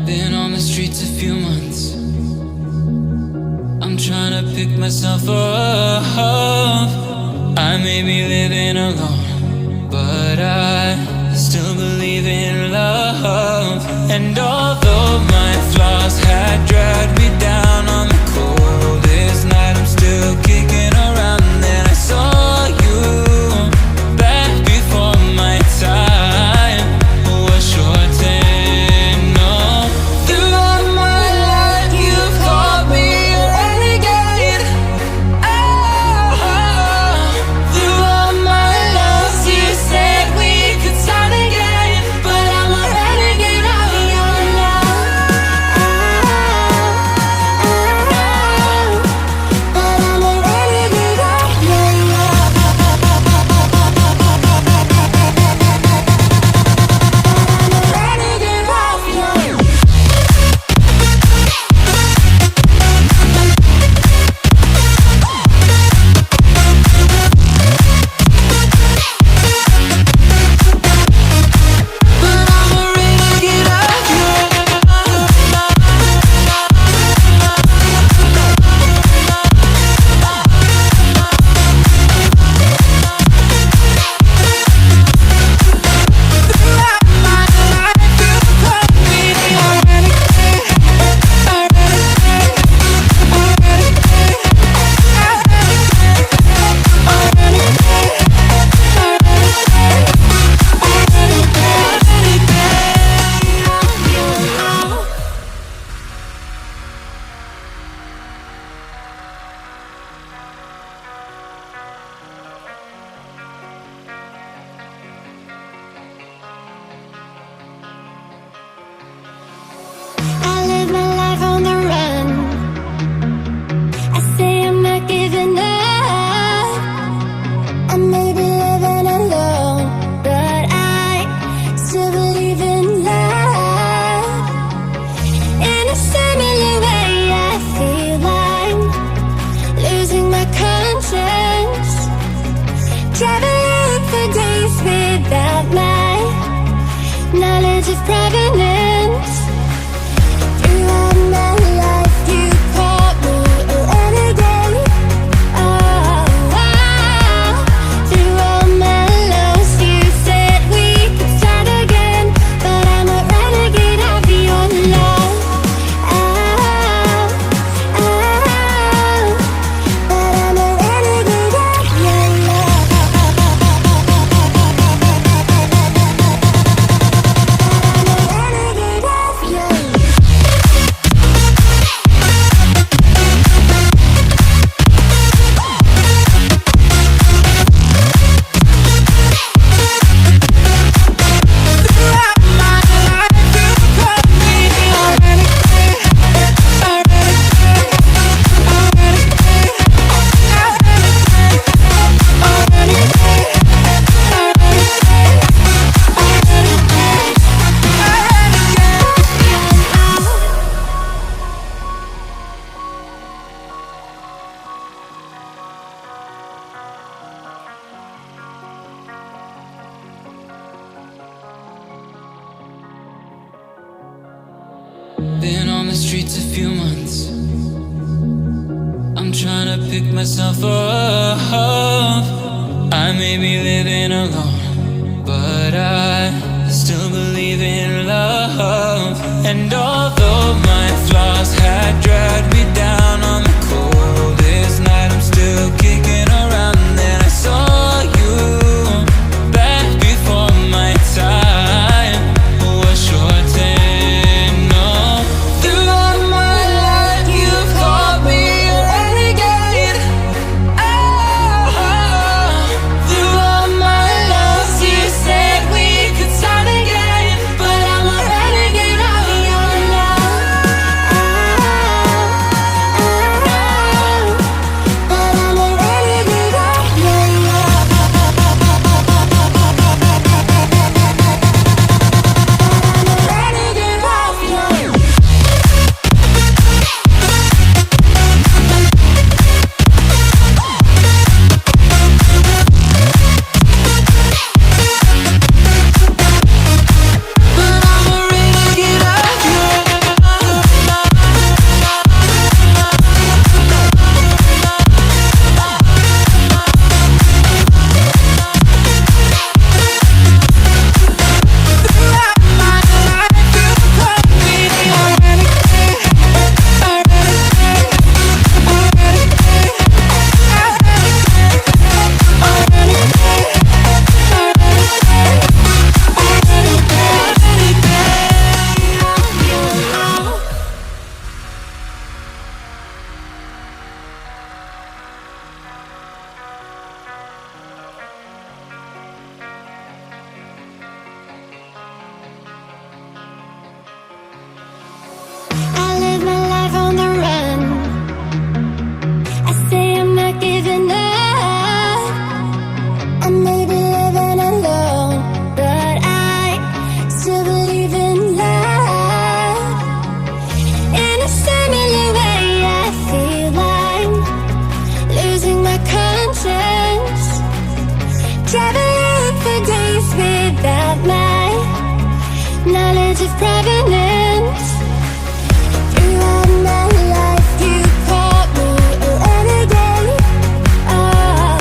Been on the streets a few months. I'm trying to pick myself up. I may be living alone, but I still believe in love. And although my flaws had dragged me down on the coldest night, I'm still kicking around. Then I saw you back before my time was shortened. No, throughout my life you've called me a renegade. Throughout my loves you said we could start again, but I'm a renegade of your love. But I'm a renegade of your love. Renegade of your love. But I'm a renegade of your throughout my life you called me a renegade, a renegade, a renegade, a renegade, I live my life on the run. I say I'm not giving up. I may be living alone, but I still believe in love. In a similar way, I feel I'm losing my conscience. Traveling for days without my knowledge of provenance. Throughout my life you called me a renegade. Through all my lows you said we could start again, but I'm a renegade of your love. But I'm a renegade of your love. Renegade of your love. Throughout my life you called me a renegade, a renegade, a renegade, a renegade, a renegade, a renegade, Been on the streets a few months. I'm trying to pick myself up. I may be living alone, but I still believe in love. And although my flaws had dragged me down on the coldest night, I'm still kicking around. Then I saw you back before my time was shortened. No, throughout my life you've called me a renegade. Throughout my loves you said we could start again, but I'm a renegade of your love. of provenance. Throughout my life, you called me a renegade. Oh,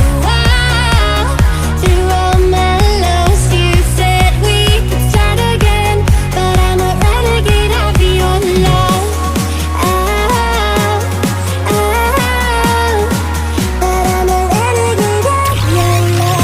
through all my lows, you said we could start again. But I'm a renegade of your love. But I'm a renegade of your love.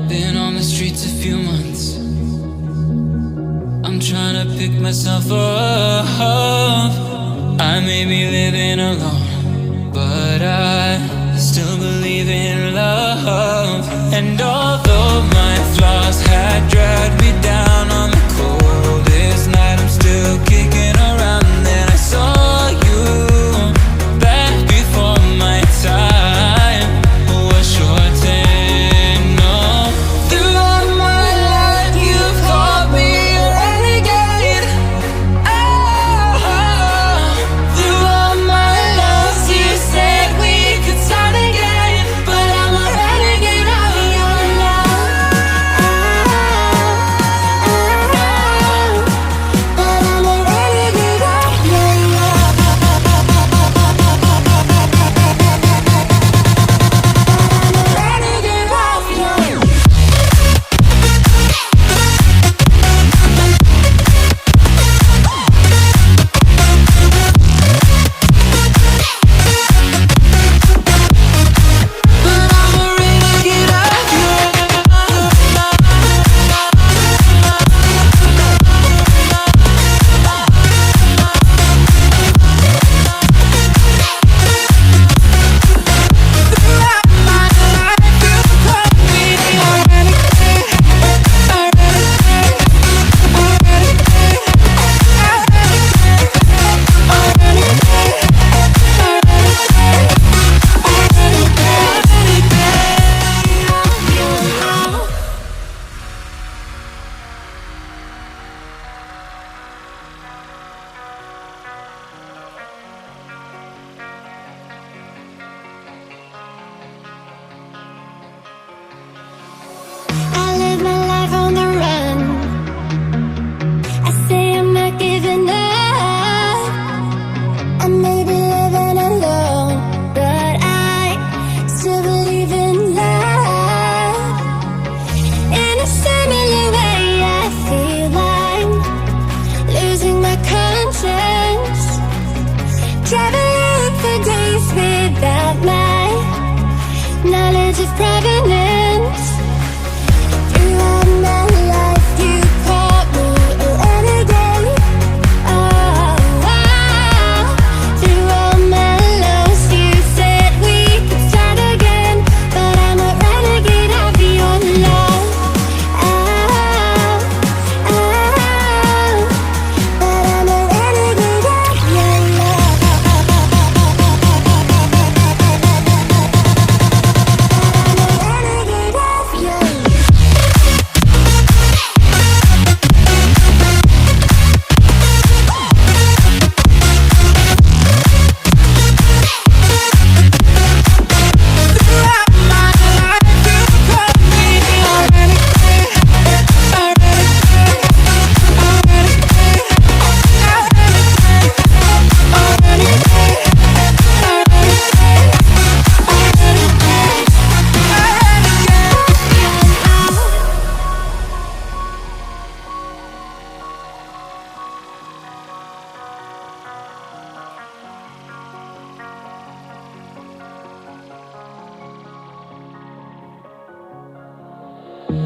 Been on the streets a few months. I'm trying to pick myself up. I may be living alone, but I still believe in love. And although my flaws had dragged me down on the coldest night, I'm still kicking around. Then I saw you back before my time was shortened. No, throughout my life you've called me a renegade. Through all my loves you said we could start again. But I'm a renegade of your love. But I'm a renegade of your love. Renegade of your love. But I'm a renegade of your I live my life on the run. I say I'm not giving up. I may be living alone, but I still believe in love. In a similar way, I feel I'm losing my conscience. Traveling for days without my knowledge of provenance. Throughout my life, you called me a renegade. Oh, through all my lows, you said we could start again. But I'm a renegade of your love. But I'm a renegade of your love. But I'm a renegade.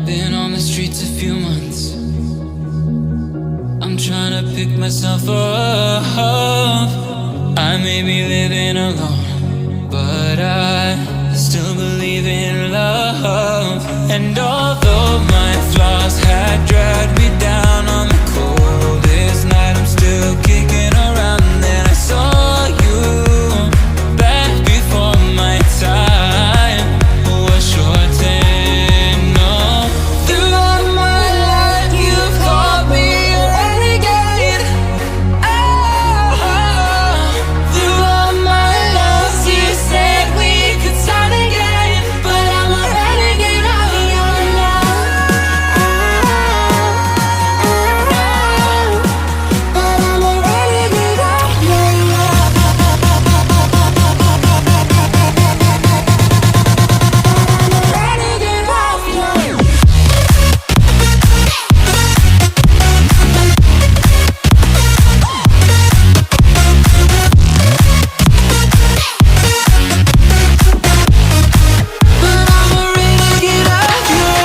Been on the streets a few months. I'm trying to pick myself up. I may be living alone, but I still believe in love. And although my flaws had dragged me down on the coldest night, I'm still kicking around. Then I saw you back before my time was shortened. No, throughout my life you've called me a renegade. Throughout my loves you said we could start again, but I'm a renegade of your love. But I'm a renegade of your love. Renegade of your love. But I'm a renegade of your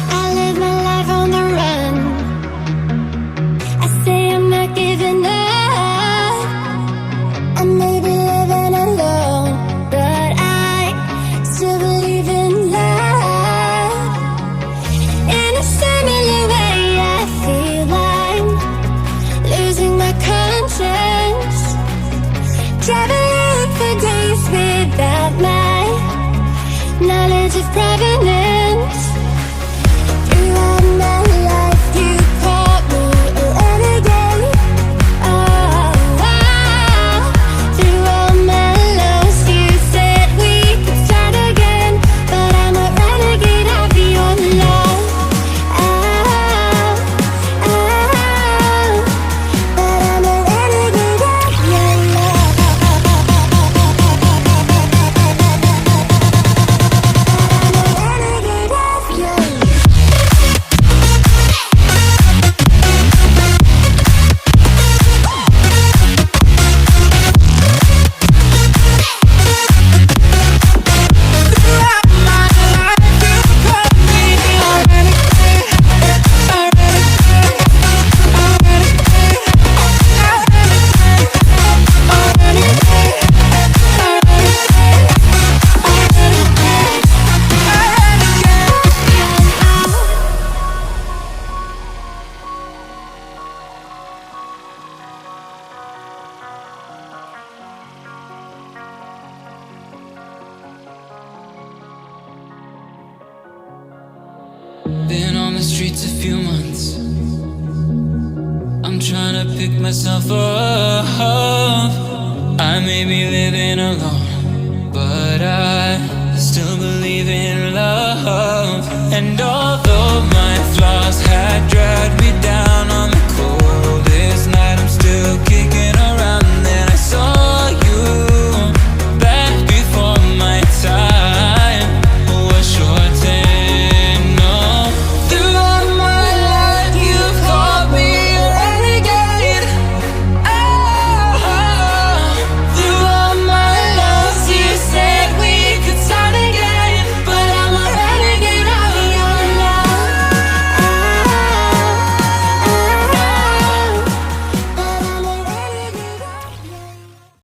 I live my life on the run. I say I'm not giving up. I may be living alone, but I still believe in love. In a similar way, I feel I'm losing my conscience. Traveling for days without my knowledge of provenance. Throughout my life, you called me a renegade. Throughout my loves, you said we could start again, but I'm a renegade of your love. But I'm a renegade of your love. I'm a renegade of your love. Been on the streets a few months. I'm trying to pick myself up. I may be living alone, but I still believe in love. And all